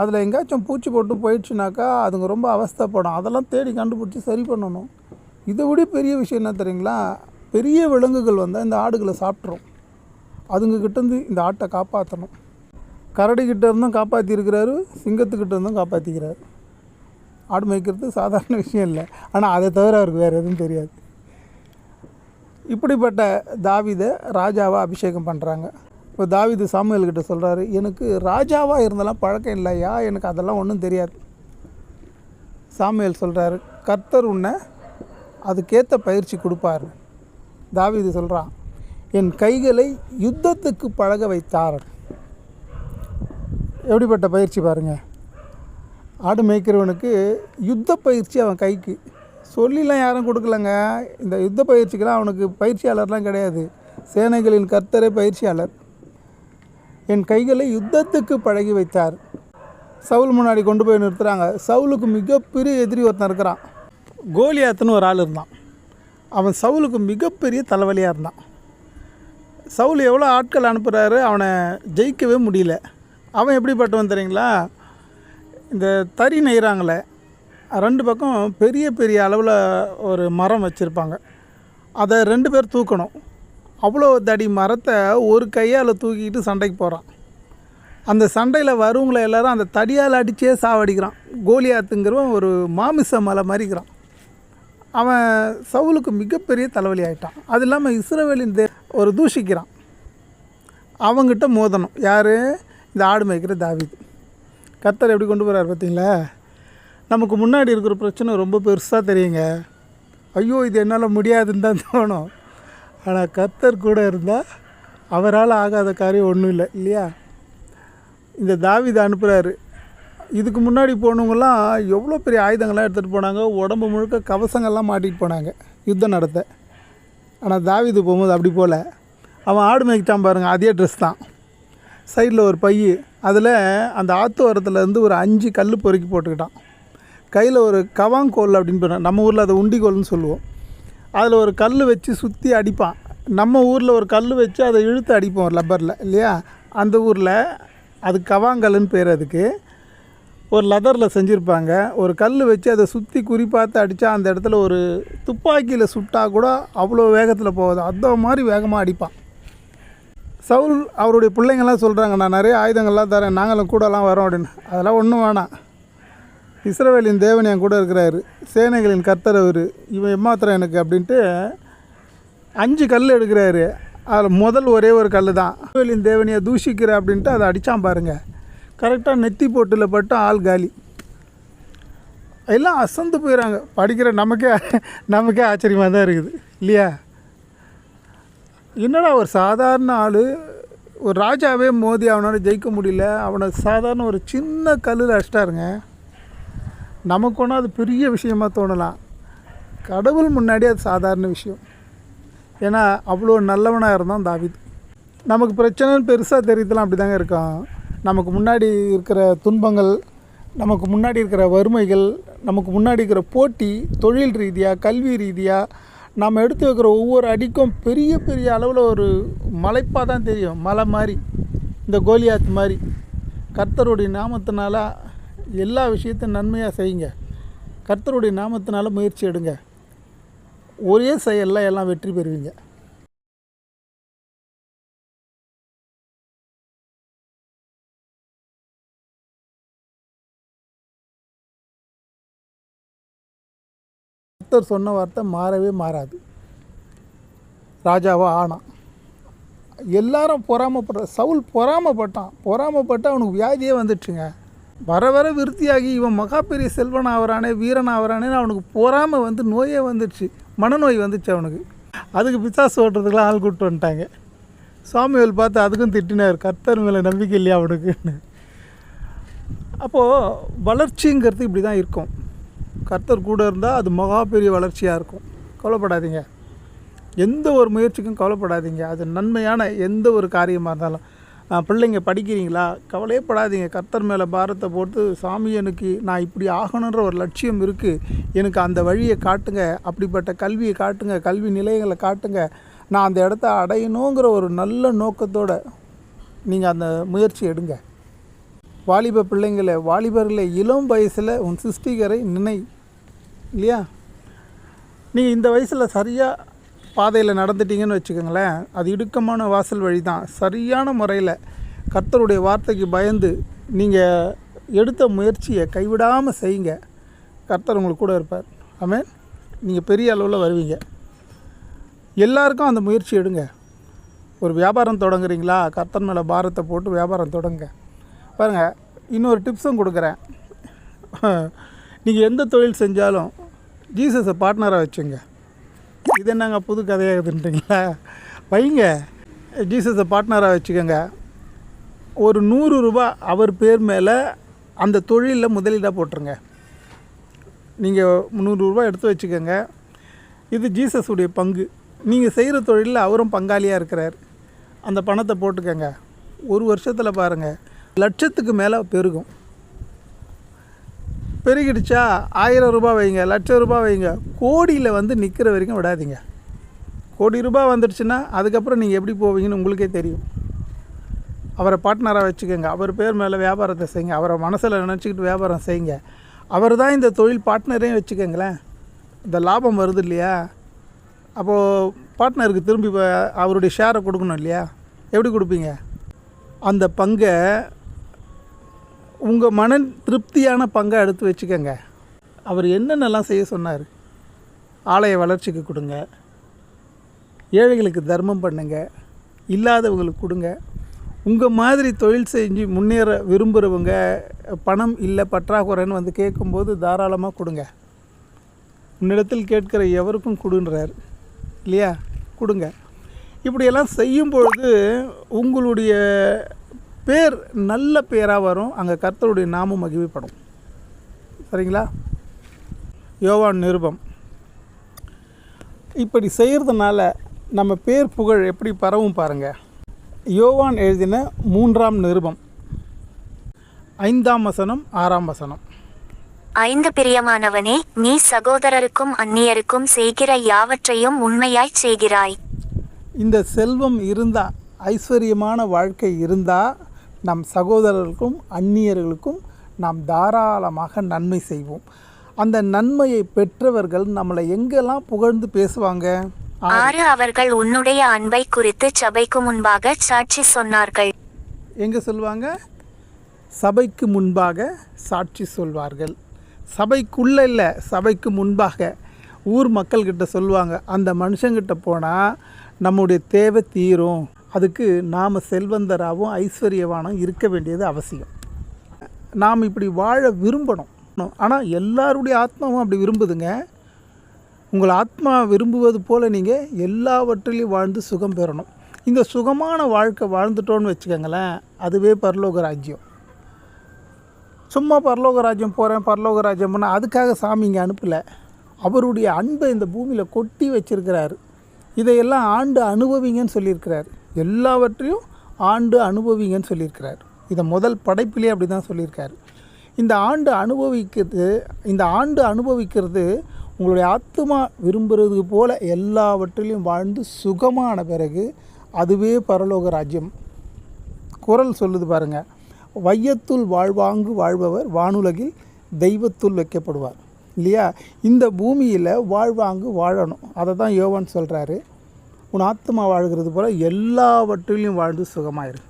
அதில் எங்கேயாச்சும் பூச்சி போட்டு போயிடுச்சுனாக்கா அதுங்க ரொம்ப அவஸ்தைப்படும். அதெல்லாம் தேடி கண்டுபிடிச்சி சரி பண்ணணும். இதை விட பெரிய விஷயம் என்ன தெரியுங்களா? பெரிய விலங்குகள் வந்தால் இந்த ஆடுகளை சாப்பிட்ரும். அதுங்கக்கிட்டேருந்து இந்த ஆட்டை காப்பாற்றணும். கரடிக்கிட்ட இருந்தும் காப்பாற்றிருக்கிறாரு, சிங்கத்துக்கிட்ட இருந்தும் காப்பாற்றிக்கிறாரு. ஆடு மேய்க்கிறது சாதாரண விஷயம் இல்லை. ஆனால் அதை தவிர அவருக்கு வேறு எதுவும் தெரியாது. இப்படிப்பட்ட தாவீதை ராஜாவாக அபிஷேகம் பண்ணுறாங்க. இப்போ தாவீது சாமுவேல்கிட்ட சொல்கிறாரு, எனக்கு ராஜாவாக இருந்தெல்லாம் பழக்கம் இல்லையா, எனக்கு அதெல்லாம் ஒன்றும் தெரியாது. சாமுவேல் சொல்கிறாரு, கர்த்தர் உன்னை அதுக்கேற்ற பயிற்சி கொடுப்பார். தாவீது சொல்கிறான், என் கைகளை யுத்தத்துக்கு பழக வைத்தார். எப்படிப்பட்ட பயிற்சி பாருங்கள். ஆடு மேய்க்கிறவனுக்கு யுத்த பயிற்சி அவன் கைக்கு சொல்லிலாம் யாரும் கொடுக்கலங்க. இந்த யுத்த பயிற்சிக்கெல்லாம் அவனுக்கு பயிற்சியாளர்லாம் கிடையாது. சேனைகளின் கர்த்தரே பயிற்சியாளர். என் கைகளை யுத்தத்துக்கு பழகி வைத்தார். சவுல் முன்னாடி கொண்டு போய் நிறுத்துகிறாங்க. சவுலுக்கு மிகப்பெரிய எதிரி ஒருத்தன் இருக்கிறான். கோலியாத்துன்னு ஒரு ஆள் இருந்தான். அவன் சவுலுக்கு மிகப்பெரிய தலைவலியாக இருந்தான். சவுல் எவ்வளோ ஆட்கள் அனுப்புகிறாரு, அவனை ஜெயிக்கவே முடியல. அவன் எப்படிப்பட்டவன் தெரியுங்களா? இந்த தறி நெய்கிறாங்களே, ரெண்டு பக்கம் பெரிய பெரிய அளவில் ஒரு மரம் வச்சுருப்பாங்க. அதை 2 பேர் தூக்கணும். அவ்வளோ தடி மரத்தை ஒரு கையால் தூக்கிட்டு சண்டைக்கு போகிறான். அந்த சண்டையில் வரவங்களை எல்லாரும் அந்த தடியால் அடித்தே சாவடிக்கிறான். கோலியாத்துங்கிறவன் ஒரு மாமிச மலை மாதிரிக்கிறான். அவன் சவுலுக்கு மிகப்பெரிய தலைவலி ஆகிட்டான். அது இல்லாமல் இஸ்ரவேலின் ஒரு தூஷிக்கிறான். அவங்ககிட்ட மோதணும். யார்? இந்த ஆடு மேய்க்கிற தாவீது. கர்த்தர் எப்படி கொண்டு போகிறார் பார்த்தீங்களா? நமக்கு முன்னாடி இருக்கிற பிரச்சனை ரொம்ப பெருசாக தெரியுங்க. ஐயோ இது என்னால் முடியாதுன்னு தான் தோணும். ஆனால் கர்த்தர் கூட இருந்தால் அவரால் ஆகாத காரியம் ஒன்றும் இல்லை இல்லையா? இந்த தாவீது அனுப்புகிறாரு. இதுக்கு முன்னாடி போனவங்களாம் எவ்வளோ பெரிய ஆயுதங்கள்லாம் எடுத்துகிட்டு போனாங்க. உடம்பு முழுக்க கவசங்கள்லாம் மாட்டிகிட்டு போனாங்க யுத்தம் நடத்த. ஆனால் தாவீது போகும்போது அப்படி போல். அவன் ஆடு மேய்க்கிட்டான் பாருங்கள், அதே ட்ரெஸ் தான். சைடில் ஒரு பை, அதில் அந்த ஆற்று ஓரத்துலேருந்து ஒரு 5 கல் பொறுக்கி போட்டுக்கிட்டான். கையில் ஒரு கவாங்கோல் அப்படின்னு போனான். நம்ம ஊரில் அதை உண்டிகோல்னு சொல்லுவோம். அதில் ஒரு கல் வச்சு சுற்றி அடிப்பான். நம்ம ஊரில் ஒரு கல் வச்சு அதை இழுத்து அடிப்போம் லப்பரில் இல்லையா? அந்த ஊரில் அது கவாங்கல்லுன்னு பேர். அதுக்கு ஒரு லெதரில் செஞ்சுருப்பாங்க. ஒரு கல் வச்சு அதை சுற்றி குறி பார்த்து அடித்தா அந்த இடத்துல ஒரு துப்பாக்கியில் சுட்டால் கூட அவ்வளோ வேகத்தில் போகுது. அந்த மாதிரி வேகமாக அடிப்பான். சவுல் அவருடைய பிள்ளைங்கள்லாம் சொல்கிறாங்க, நான் நிறைய ஆயுதங்கள்லாம் தரேன், நாங்களும் கூடலாம் வரோம் அப்படின்னு. அதெல்லாம் ஒன்றும் வேணாம். இஸ்ரவேலின் தேவன் என் கூட இருக்கிறாரு, சேனைகளின் கர்த்தர் அவர், இவன் எம்மாத்திரம் எனக்கு அப்படின்ட்டு 5 கல் எடுக்கிறாரு. அதில் முதல் ஒரே ஒரு கல் தான். இஸ்ரவேலின் தேவனையை தூஷிக்கிற அப்படின்ட்டு அதை அடித்தான் பாருங்கள். கரெக்டாக நெத்தி போட்டில் பட்டு ஆள் காலி. எல்லாம் அசந்து போயிடறாங்க. படிக்கிற நமக்கே ஆச்சரியமாக தான் இருக்குது இல்லையா? என்னடா ஒரு சாதாரண ஆள், ஒரு ராஜாவே மோதி அவனால் ஜெயிக்க முடியல, அவனை சாதாரண ஒரு சின்ன கல்லில் அடிச்சிட்டாருங்க. நமக்கு ஒன்றும் அது பெரிய விஷயமாக தோணலாம். கடவுள் முன்னாடி அது சாதாரண விஷயம். ஏன்னா அவ்வளோ நல்லவனாக இருந்தான் தாவீது. நமக்கு பிரச்சனைன்னு பெருசாக தெரியலாம், அப்படி தாங்க இருக்கும். நமக்கு முன்னாடி இருக்கிற துன்பங்கள், நமக்கு முன்னாடி இருக்கிற வறுமைகள், நமக்கு முன்னாடி இருக்கிற போட்டி, தொழில் ரீதியாக, கல்வி ரீதியாக நம்ம எடுத்து வைக்கிற ஒவ்வொரு அடிக்கும் பெரிய பெரிய அளவில் ஒரு மலைப்பாக தான் தெரியும். மலை மாதிரி, இந்த கோலியாத் மாதிரி. கர்த்தருடைய நாமத்தினால எல்லா விஷயத்தையும் நன்மையாக செய்யுங்க. கர்த்தருடைய நாமத்தினால முயற்சி எடுங்க. ஒரே செயலில் எல்லாம் வெற்றி பெறுவீங்க. கர்த்தர் சொன்ன வார்த்தை மாறவே மாறாது. ராஜாவாக ஆனான். எல்லாரும் பொறாமப்படுற. சவுல் பொறாமப்பட்டு அவனுக்கு வியாதியே வந்துடுச்சுங்க. வர வர விருத்தியாகி இவன் மகா பெரிய செல்வன் ஆகிறானே, வீரன் ஆகிறானேன்னு அவனுக்கு பொறாமை வந்து நோயே வந்துடுச்சு. மனநோய் வந்துச்சு அவனுக்கு. அதுக்கு பிசாசு ஓட்டுறதுக்கெலாம் ஆள் கூப்பிட்டு வந்துட்டாங்க. சாமுவேல் பார்த்து அதுக்கும் திட்டினார், கர்த்தர் மேலே நம்பிக்கை இல்லையா அவனுக்குன்னு. அப்போது வளர்ச்சிங்கிறது இப்படி தான் இருக்கும். கர்த்தர் கூட இருந்தால் அது மகா பெரிய வளர்ச்சியாக இருக்கும். கவலைப்படாதீங்க. எந்த ஒரு முயற்சிக்கும் கவலைப்படாதீங்க. அது நன்மையான எந்த ஒரு காரியமாக இருந்தாலும். பிள்ளைங்க படிக்கிறீங்களா, கவலையே படாதீங்க. கர்த்தர் மேலே பாரத்தை போட்டு, சாமி எனக்கு நான் இப்படி ஆகணுன்ற ஒரு லட்சியம் இருக்குது, எனக்கு அந்த வழியை காட்டுங்க, அப்படிப்பட்ட கல்வியை காட்டுங்க, கல்வி நிலையங்களை காட்டுங்க, நான் அந்த இடத்த அடையணுங்கிற ஒரு நல்ல நோக்கத்தோடு நீங்கள் அந்த முயற்சி எடுங்க. வாலிப பிள்ளைங்களை, வாலிபர்களை இளம் வயசில் உன் சிருஷ்டிகரை நினை இல்லையா? நீங்கள் இந்த வயசில் சரியாக பாதையில் நடந்துட்டீங்கன்னு வச்சுக்கோங்களேன், அது இடுக்கமான வாசல் வழி தான். சரியான முறையில் கர்த்தருடைய வார்த்தைக்கு பயந்து நீங்கள் எடுத்த முயற்சியை கைவிடாமல் செய்யுங்க. கர்த்தர் உங்களுக்கு கூட இருப்பார். ஆமென். நீங்கள் பெரிய அளவில் வருவீங்க. எல்லாருக்கும் அந்த முயற்சி எடுங்க. ஒரு வியாபாரம் தொடங்குறீங்களா, கர்த்தர் மேலே பாரத்தை போட்டு வியாபாரம் தொடங்க. பாருங்கள், இன்னொரு டிப்ஸும் கொடுக்குறேன். நீங்கள் எந்த தொழில் செஞ்சாலும் ஜீசஸை பார்ட்னராக வச்சுங்க. இது என்னங்க புது கதையாகுதுன்றீங்களா? வைங்க, ஜீசஸை பார்ட்னராக வச்சுக்கோங்க. ஒரு 100 ரூபா அவர் பேர் மேலே அந்த தொழிலில் முதலீடாக போட்டுருங்க. நீங்கள் 100 ரூபா எடுத்து வச்சுக்கோங்க. இது ஜீசஸுடைய பங்கு. நீங்கள் செய்கிற தொழிலில் அவரும் பங்காளியாக இருக்கிறார். அந்த பணத்தை போட்டுக்கோங்க. ஒரு வருஷத்தில் பாருங்கள், லட்சத்துக்கு மேலே பெருகும். பெருகிடுச்சா 1000 ரூபாய் வைங்க, லட்சம் ரூபாய் வைங்க. கோடியில் வந்து நிற்கிற வரைக்கும் விடாதீங்க. கோடி ரூபாய் வந்துடுச்சுன்னா அதுக்கப்புறம் நீங்கள் எப்படி போவீங்கன்னு உங்களுக்கே தெரியும். அவரை பார்ட்னராக வச்சுக்கோங்க. அவர் பேர் மேலே வியாபாரத்தை செய்யுங்க. அவரை மனசில் நினச்சிக்கிட்டு வியாபாரம் செய்யுங்க. அவர் தான் இந்த தொழில் பார்ட்னரையும் வச்சுக்கோங்களேன். இந்த லாபம் வருது இல்லையா, அப்போது பார்ட்னருக்கு திரும்பி அவருடைய ஷேரை கொடுக்கணும் இல்லையா? எப்படி கொடுப்பீங்க? அந்த பங்கை உங்கள் மன திருப்தியான பங்கை எடுத்து வச்சுக்கோங்க. அவர் என்னென்னலாம் செய்ய சொன்னார்? ஆலய வளர்ச்சிக்கு கொடுங்க, ஏழைகளுக்கு தர்மம் பண்ணுங்க, இல்லாதவங்களுக்கு கொடுங்க. உங்கள் மாதிரி தொழில் செஞ்சு முன்னேற விரும்புகிறவங்க, பணம் இல்லை பற்றாக்குறைன்னு வந்து கேட்கும்போது தாராளமாக கொடுங்க. உன்னிடத்தில் கேட்கிற எவருக்கும் கொடுன்றார் இல்லையா? கொடுங்க. இப்படியெல்லாம் செய்யும் பொழுது உங்களுடைய பேர் நல்ல பேராக வரும். அங்கே கர்த்தருடைய நாமம் மகிமைப்படும். சரிங்களா? யோவான் நிருபம். இப்படி செய்கிறதுனால நம்ம பேர் புகழ் எப்படி பரவும் பாருங்கள். யோவான் எழுதின 3ஆம் நிருபம் 5ஆம் வசனம் 6ஆம் வசனம். 5 பிரியமானவனே, நீ சகோதரருக்கும் அந்நியருக்கும் செய்கிற யாவற்றையும் உண்மையாய் செய்கிறாய். இந்த செல்வம் இருந்தால், ஐஸ்வர்யமான வாழ்க்கை இருந்தால், நம் சகோதரர்களுக்கும் அந்நியர்களுக்கும் நாம் தாராளமாக நன்மை செய்வோம். அந்த நன்மையை பெற்றவர்கள் நம்மளை எங்கெல்லாம் புகழ்ந்து பேசுவாங்க? 6 அவர்கள் உன்னுடைய அன்பை குறித்து சபைக்கு முன்பாக சாட்சி சொன்னார்கள். எங்கே சொல்லுவாங்க? சபைக்கு முன்பாக சாட்சி சொல்வார்கள். சபைக்குள்ளே இல்லை, சபைக்கு முன்பாக ஊர் மக்கள்கிட்ட சொல்லுவாங்க. அந்த மனுஷங்கிட்ட போனால் நம்முடைய தேவை தீரும். அதுக்கு நாம் செல்வந்தராகவும் ஐஸ்வர்யவானும் இருக்க வேண்டியது அவசியம். நாம் இப்படி வாழ விரும்பணும். ஆனால் எல்லாருடைய ஆத்மாவும் அப்படி விரும்புதுங்க. உங்கள் ஆத்மா விரும்புவது போல் நீங்கள் எல்லாவற்றிலையும் வாழ்ந்து சுகம் பெறணும். இந்த சுகமான வாழ்க்கை வாழ்ந்துட்டோன்னு வச்சுக்கோங்களேன், அதுவே பரலோக ராஜ்யம். சும்மா பரலோக ராஜ்யம் போகிறேன், பரலோக ராஜ்யம் பண்ணால் அதுக்காக சாமி இங்கே அனுப்பலை. அவருடைய அன்பை இந்த பூமியில் கொட்டி வச்சிருக்கிறாரு. இதையெல்லாம் ஆண்டு அனுபவிங்கன்னு சொல்லியிருக்கிறார். எல்லாவற்றையும் ஆண்டு அனுபவிங்கன்னு சொல்லியிருக்கிறார். இதை முதல் படைப்பிலே அப்படி தான் சொல்லியிருக்காரு. இந்த ஆண்டு அனுபவிக்கிறது உங்களுடைய ஆத்மா விரும்புகிறது போல் எல்லாவற்றிலையும் வாழ்ந்து சுகமான பிறகு அதுவே பரலோக ராஜ்யம். குறள் சொல்லுது பாருங்கள், வையத்துள் வாழ்வாங்கு வாழ்பவர் வானுலகில் தெய்வத்துள் வைக்கப்படுவார். இல்லையா? இந்த பூமியில் வாழ்வாங்கு வாழணும். அதை தான் யோவான் சொல்கிறாரு. உன் ஆத்மா வாழ்கிறது போல் எல்லாவற்றிலையும் வாழ்ந்து சுகமாயிரு.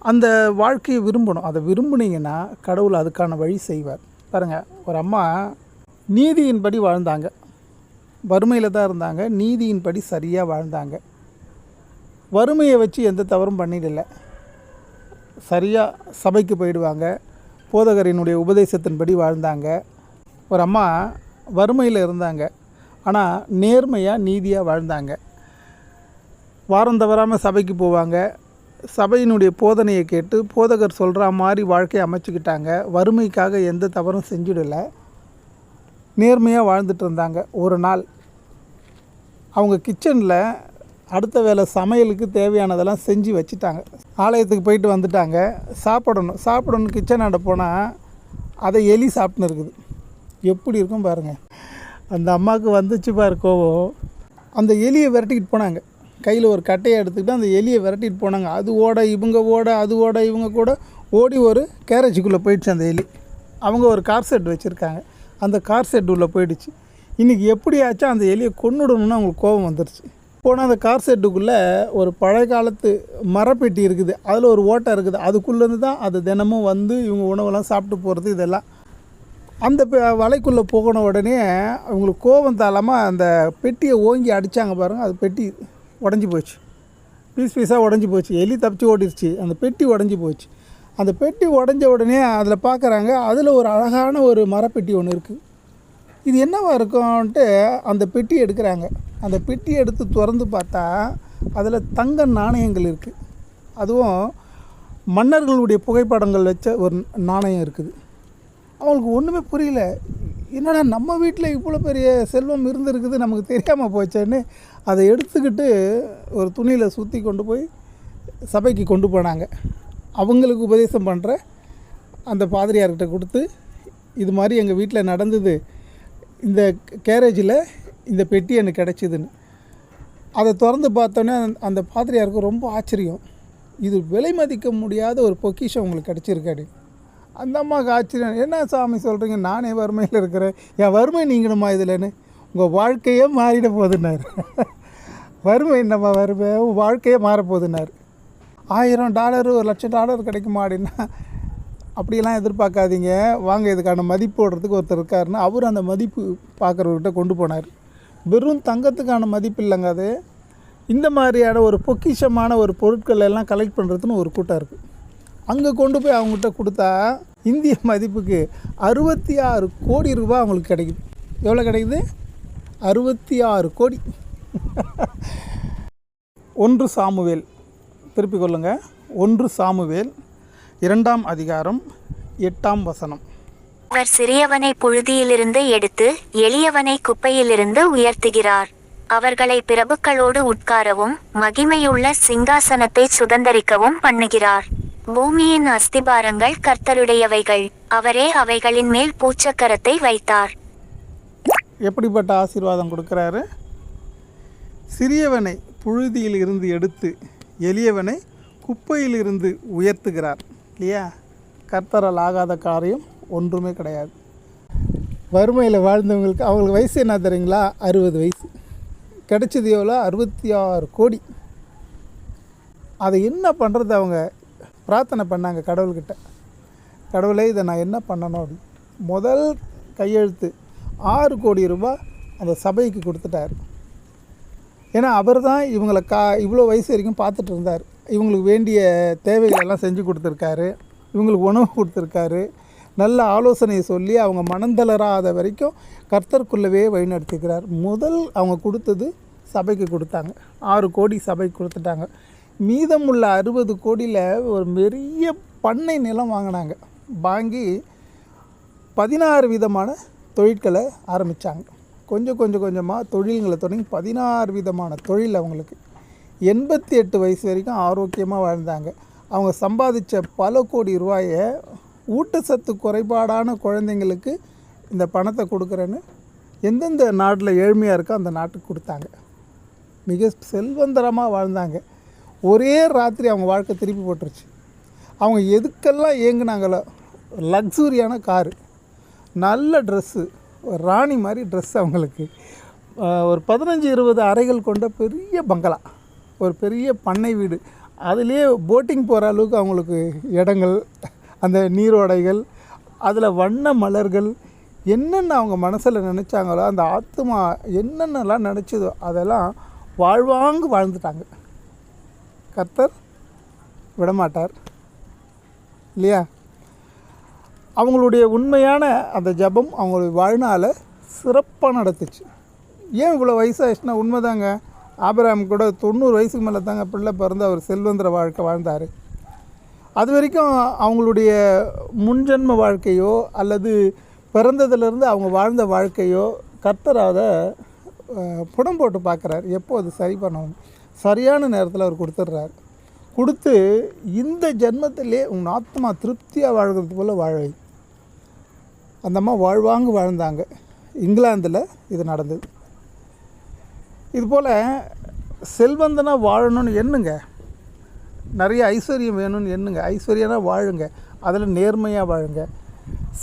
அந்த வாழ்க்கையை விரும்பணும். அதை விரும்புனீங்கன்னா கடவுள் அதுக்கான வழி செய்வார். பாருங்கள், ஒரு அம்மா நீதியின்படி வாழ்ந்தாங்க. வறுமையில் தான் இருந்தாங்க, நீதியின்படி சரியாக வாழ்ந்தாங்க. வறுமையை வச்சு எந்த தவறும் பண்ணிடல. சரியாக சபைக்கு போயிடுவாங்க, போதகரினுடைய உபதேசத்தின்படி வாழ்ந்தாங்க. ஒரு அம்மா வறுமையில் இருந்தாங்க, ஆனால் நேர்மையாக நீதியாக வாழ்ந்தாங்க. வாரம் தவறாமல் சபைக்கு போவாங்க, சபையினுடைய போதனையை கேட்டு போதகர் சொல்கிற மாதிரி வாழ்க்கையை அமைச்சிக்கிட்டாங்க. வறுமைக்காக எந்த தவறும் செஞ்சிடலை, நேர்மையாக வாழ்ந்துட்டு இருந்தாங்க. ஒரு நாள் அவங்க கிச்சனில் அடுத்த வேளை சமையலுக்கு தேவையானதெல்லாம் செஞ்சு வச்சுட்டாங்க. ஆலயத்துக்கு போயிட்டு வந்துட்டாங்க. சாப்பிடணும் கிச்சனாண்ட போனால் அதை எலி சாப்பிட்னு இருக்குது. எப்படி இருக்கும் பாருங்கள். அந்த அம்மாவுக்கு வந்துச்சு பாரு கோவம். அந்த எலியை விரட்டிக்கிட்டு போனாங்க. கையில் ஒரு கட்டையை எடுத்துக்கிட்டு அந்த எலியை விரட்டிட்டு போனாங்க. அது ஓட இவங்க ஓட, அது ஓட இவங்க கூட ஓடி ஒரு கேரேஜுக்குள்ளே போயிடுச்சு அந்த எலி. அவங்க ஒரு கார் செட் வச்சுருக்காங்க, அந்த கார் செட் உள்ளே போயிடுச்சு. இன்றைக்கி எப்படியாச்சும் அந்த எலியை கொன்னுடணும்னு அவங்களுக்கு கோபம் வந்துருச்சு. போனால் அந்த கார் செட்டுக்குள்ளே ஒரு பழைய காலத்து மரப்பெட்டி இருக்குது, அதில் ஒரு ஓட்டை இருக்குது. அதுக்குள்ளேருந்து தான் அது தினமும் வந்து இவங்க உணவெல்லாம் சாப்பிட்டு போகிறது. இதெல்லாம் அந்த வலைக்குள்ளே போன உடனே அவங்களுக்கு கோபம் தாளாமல் அந்த பெட்டியை ஓங்கி அடித்தாங்க பாருங்கள். அது பெட்டி உடஞ்சி போச்சு, பீஸாக உடஞ்சி போச்சு. எலி தப்பிச்சு ஓடிடுச்சு, அந்த பெட்டி உடஞ்சி போச்சு. அந்த பெட்டி உடஞ்ச உடனே அதில் பார்க்குறாங்க, அதில் ஒரு அழகான ஒரு மரப்பெட்டி ஒன்று இருக்குது. இது என்னவா இருக்கும்ன்ட்டு அந்த பெட்டி எடுக்கிறாங்க. அந்த பெட்டி எடுத்து திறந்து பார்த்தா அதில் தங்க நாணயங்கள் இருக்குது. அதுவும் மன்னர்களுடைய புகைப்படங்கள் வச்ச ஒரு நாணயம் இருக்குது. அவங்களுக்கு ஒன்றுமே புரியல. என்னடா நம்ம வீட்டில் இவ்வளோ பெரிய செல்வம் இருந்திருக்குது, நமக்கு தெரியாமல் போச்சேன்னு அதை எடுத்துக்கிட்டு ஒரு துணியில் சுற்றி கொண்டு போய் சபைக்கு கொண்டு போனாங்க. அவங்களுக்கு உபதேசம் பண்ணுற அந்த பாதிரியார்கிட்ட கொடுத்து, இது மாதிரி எங்கள் வீட்டில் நடந்தது, இந்த கேரேஜில் இந்த பெட்டி எனக்கு கிடச்சிதுன்னு. அதை திறந்து பார்த்தோன்னே அந்த பாதிரியாருக்கு ரொம்ப ஆச்சரியம். இது விலை மதிக்க முடியாத ஒரு பொக்கிஷம் உங்களுக்கு கிடச்சிருக்காரு. அந்த அம்மாவுக்கு ஆச்சரியம். என்ன சாமி சொல்கிறீங்க, நானே வறுமையில் இருக்கிறேன், என் வறுமை நீங்கணுமா இதில்னு? உங்கள் வாழ்க்கையே மாறிட போகுதுன்னார். வறுமை என்னம்மா வறுமை, உங்கள் வாழ்க்கையே மாறப்போகுதுன்னார். $1000 $1,00,000 கிடைக்குமா அப்படின்னா, அப்படியெல்லாம் எதிர்பார்க்காதீங்க, வாங்க இதுக்கான மதிப்பு போடுறதுக்கு ஒருத்தர் இருக்காருன்னு அவர் அந்த மதிப்பு பார்க்குறவர்கிட்ட கொண்டு போனார். வெறும் தங்கத்துக்கான மதிப்பு இல்லைங்க அது. இந்த மாதிரியான ஒரு பொக்கிஷமான ஒரு பொருட்கள் எல்லாம் கலெக்ட் பண்ணுறதுன்னு ஒரு கூட்டம் இருக்குது. அங்கே கொண்டு போய் அவங்ககிட்ட கொடுத்தா இந்திய மதிப்புக்கு 66 கோடி ரூபாய் அவங்களுக்கு கிடைக்குது. எவ்வளோ கிடைக்குது? 66 கோடி. 1 சாமுவேல், திருப்பிக் கொள்ளுங்க, 1 சாமுவேல் 2ஆம் அதிகாரம் 8ஆம் வசனம். அவர் சிறியவனை புழுதியிலிருந்து எடுத்து எளியவனை குப்பையிலிருந்து உயர்த்துகிறார். அவர்களை பிரபுக்களோடு உட்காரவும் மகிமையுள்ள சிங்காசனத்தை சுதந்தரிக்கவும் பண்ணுகிறார். பூமியின் அஸ்திபாரங்கள் கர்த்தருடையவைகள், அவரே அவைகளின் மேல் பூச்சக்கரத்தை வைத்தார். எப்படிப்பட்ட ஆசீர்வாதம் கொடுக்குறாரு? சிறியவனை புழுதியில் இருந்து எடுத்து எளியவனை குப்பையிலிருந்து உயர்த்துகிறார். இல்லையா? கர்த்தரால் ஆகாத காரியம் ஒன்றுமே கிடையாது. வறுமையில் வாழ்ந்தவங்களுக்கு அவங்களுக்கு வயசு என்ன தெரியுங்களா? 60 வயசு. கிடைச்சது எவ்வளோ? 66 கோடி. அதை என்ன பண்ணுறது? அவங்க பிரார்த்தனை பண்ணாங்க கடவுள்கிட்ட, கடவுளே இதை நான் என்ன பண்ணணும் அப்படின்னு. முதல் கையெழுத்து 6 கோடி ரூபாய் அந்த சபைக்கு கொடுத்துட்டார். ஏன்னா அவர் தான் இவங்களை இவ்வளோ வயசு வரைக்கும் பார்த்துட்டு இருந்தார். இவங்களுக்கு வேண்டிய தேவைகளெல்லாம் செஞ்சு கொடுத்துருக்காரு, இவங்களுக்கு உணவு கொடுத்துருக்காரு, நல்ல ஆலோசனையை சொல்லி அவங்க மனந்தளராத வரைக்கும் கர்த்தருக்குள்ளவே வழிநடத்திக்கிறார். முதல் அவங்க கொடுத்தது சபைக்கு கொடுத்தாங்க. 6 கோடி சபைக்கு கொடுத்துட்டாங்க. மீதமுள்ள 60 கோடியில் ஒரு பெரிய பண்ணை நிலம் வாங்கினாங்க. வாங்கி 16 விதமான தொழில்களை ஆரம்பித்தாங்க. கொஞ்சம் கொஞ்சமாக தொழில்களை தொடங்கி 16 விதமான தொழில் அவங்களுக்கு. 88 வயசு வரைக்கும் ஆரோக்கியமாக வாழ்ந்தாங்க. அவங்க சம்பாதித்த பல கோடி ரூபாயை ஊட்டச்சத்து குறைபாடான குழந்தைங்களுக்கு இந்த பணத்தை கொடுக்குறேன்னு எந்தெந்த நாட்டில் ஏழ்மையாக இருக்கோ அந்த நாட்டுக்கு கொடுத்தாங்க. மிக செல்வந்தரமாக வாழ்ந்தாங்க. ஒரே ராத்திரி அவங்க வாழ்க்கை திருப்பி போட்டுருச்சு. அவங்க எதுக்கெல்லாம் ஏங்குனாங்களோ, லக்ஸூரியான காரு, நல்ல ட்ரெஸ்ஸு, ராணி மாதிரி ட்ரெஸ், அவங்களுக்கு ஒரு 15-20 அறைகள் கொண்ட பெரிய பங்களா, ஒரு பெரிய பண்ணை வீடு, அதுலேயே போட்டிங் போகிற அளவுக்கு அவங்களுக்கு இடங்கள், அந்த நீரோடைகள், அதில் வண்ண மலர்கள், என்னென்ன அவங்க மனசில் நினச்சாங்களோ, அந்த ஆத்மா என்னென்னலாம் நினச்சதோ அதெல்லாம் வாழ்வாங்கு வாழ்ந்துட்டாங்க. கர்த்தர் விடமாட்டார் இல்லையா? அவங்களுடைய உண்மையான அந்த ஜபம் அவங்களுடைய வாழ்நாளை சிறப்பாக நடத்துச்சு. ஏன் இவ்வளோ வயசாகிடுச்சுன்னா உண்மைதாங்க. ஆபிரகாம் கூட 90 வயசுக்கு மேலே தாங்க பிள்ளை பிறந்து அவர் செல்வந்திர வாழ்க்கை வாழ்ந்தார். அது வரைக்கும் அவங்களுடைய முன்ஜென்ம வாழ்க்கையோ அல்லது பிறந்ததுலேருந்து அவங்க வாழ்ந்த வாழ்க்கையோ கர்த்தர் அதை புடம் போட்டு பார்க்குறார். எப்போ அது சரி பண்ணணும், சரியான நேரத்தில் அவர் கொடுத்துட்றாரு. கொடுத்து இந்த ஜென்மத்திலே உங்கள் ஆத்மா திருப்தியாக வாழ்கிறது போல் வாழை. அந்த அம்மா வாழ்வாங்க வாழ்ந்தாங்க. இங்கிலாந்தில் இது நடந்தது. இதுபோல் செல்வந்தனாக வாழணும்னு எண்ணுங்க, நிறைய ஐஸ்வர்யம் வேணும்னு எண்ணுங்க, ஐஸ்வர்யனா வாழுங்க, அதில் நேர்மையாக வாழுங்க.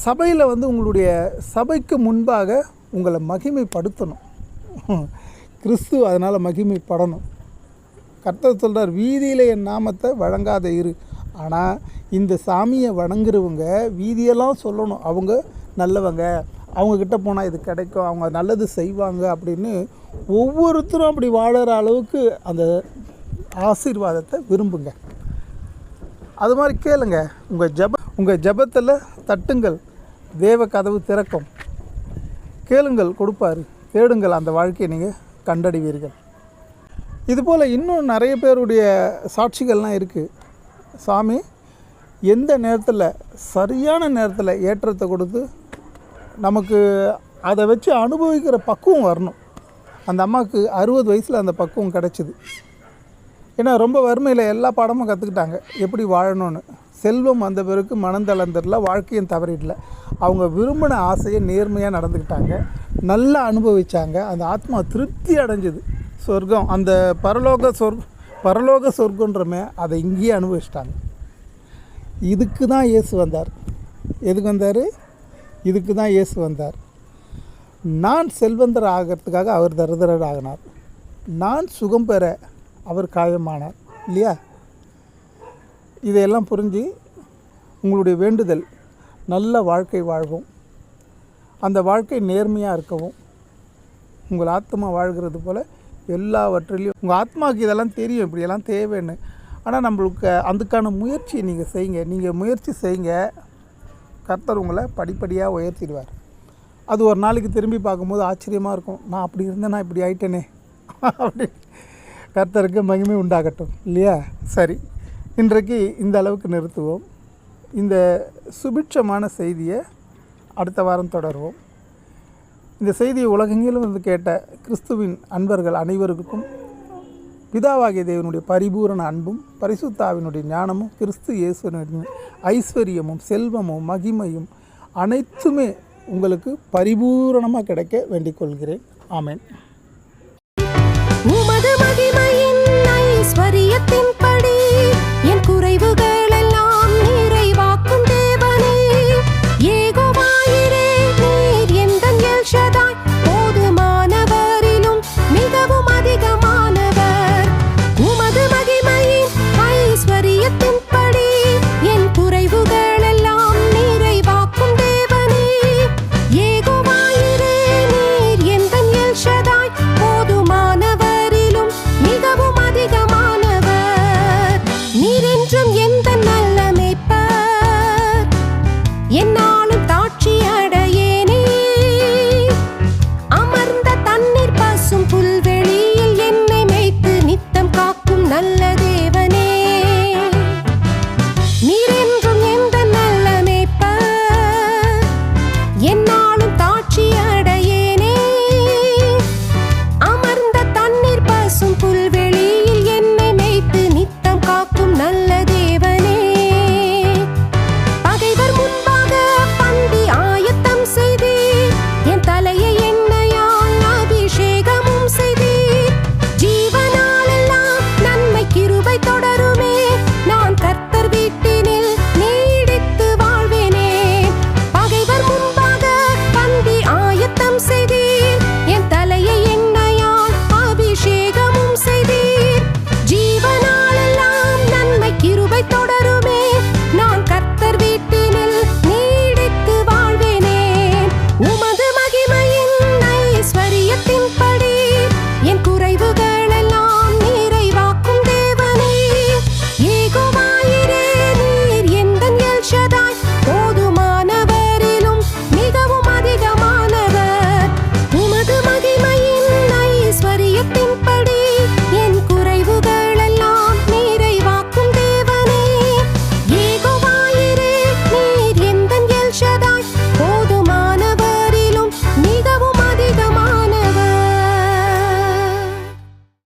சபையில் உங்களுடைய சபைக்கு முன்பாக உங்களை மகிமைப்படுத்தணும். கிறிஸ்து அதனால் மகிமைப்படணும். கர்த்தர் சொல்கிறார், வீதியில் என் நாமத்தை வழங்காத இரு. ஆனால் இந்த சாமியை வணங்குறவங்க வீதியெல்லாம் சொல்லணும், அவங்க நல்லவங்க, அவங்கக்கிட்ட போனால் இது கிடைக்கும், அவங்க நல்லது செய்வாங்க அப்படின்னு ஒவ்வொருத்தரும் அப்படி வாழற அளவுக்கு அந்த ஆசீர்வாதத்தை விரும்புங்க. அது மாதிரி கேளுங்க. உங்கள் ஜபத்தில் தட்டுங்கள், தேவ கதவு திறக்கும். கேளுங்கள், கொடுப்பார். தேடுங்கள், அந்த வாழ்க்கையை நீங்கள் கண்டடைவீர்கள். இதுபோல் இன்னும் நிறைய பேருடைய சாட்சிகள்லாம் இருக்குது. சாமி எந்த நேரத்தில், சரியான நேரத்தில் ஏற்றத்தை கொடுத்து நமக்கு அதை வச்சு அனுபவிக்கிற பக்குவம் வரணும். அந்த அம்மாவுக்கு 60 வயசில் அந்த பக்குவம் கிடச்சிது. ஏன்னா ரொம்ப வறுமையில் எல்லா பாடமும் கற்றுக்கிட்டாங்க, எப்படி வாழணும்னு. செல்வம் வந்த பிறகு மனந்தளர்ந்துடல, வாழ்க்கையும் தவறிடல. அவங்க விரும்பின ஆசையை நேர்மையாக நடந்துக்கிட்டாங்க, நல்லா அனுபவித்தாங்க. அந்த ஆத்மா திருப்தி அடைஞ்சது. சொர்க்கம், அந்த பரலோக சொர்க்கன்றமே அதை இங்கேயே அனுபவிச்சிட்டாங்க. இதுக்கு தான் இயேசு வந்தார். எதுக்கு வந்தார்? இதுக்கு தான் இயேசு வந்தார். நான் செல்வந்தர் ஆகிறதுக்காக அவர் தரித்திரர் ஆகினார். நான் சுகம் பெற அவர் காயமானார் இல்லையா? இதையெல்லாம் புரிஞ்சு உங்களுடைய வேண்டுதல் நல்ல வாழ்க்கை வாழ்வோம், அந்த வாழ்க்கை நேர்மையாக இருக்கவும், உங்கள் ஆத்மா வாழ்கிறது போல் எல்லாவற்றிலையும். உங்கள் ஆத்மாவுக்கு இதெல்லாம் தெரியும், இப்படியெல்லாம் தேவைன்னு. ஆனால் நம்மளுக்கு அதுக்கான முயற்சியை நீங்கள் செய்யுங்க. நீங்கள் முயற்சி செய்யுங்க, கர்த்தர் உங்களை படிப்படியாக உயர்த்திடுவார். அது ஒரு நாளைக்கு திரும்பி பார்க்கும்போது ஆச்சரியமாக இருக்கும், நான் அப்படி இருந்தேன், நான் இப்படி ஆயிட்டேனே அப்படி. கர்த்தருக்கு மகிமை உண்டாகட்டும் இல்லையா? சரி, இன்றைக்கு இந்த அளவுக்கு நிறுத்துவோம். இந்த சுபிட்சமான செய்தியை அடுத்த வாரம் தொடருவோம். இந்த செய்தியை உலகெங்கிலும் கேட்ட கிறிஸ்துவின் அன்பர்கள் அனைவருக்கும் பிதாவாகிய தேவனுடைய பரிபூரண அன்பும் பரிசுத்தாவினுடைய ஞானமும் கிறிஸ்து இயேசுவினுடைய ஐஸ்வர்யமும் செல்வமும் மகிமையும் அனைத்துமே உங்களுக்கு பரிபூரணமாக கிடைக்க வேண்டிக் கொள்கிறேன். ஆமென். உமது மகிமையின் ஐஸ்வரியத்தின்படி என் குறைவுகள் எல்லாம் நிறைவாக்கும் தேவ என்னாலும் தாட்சிய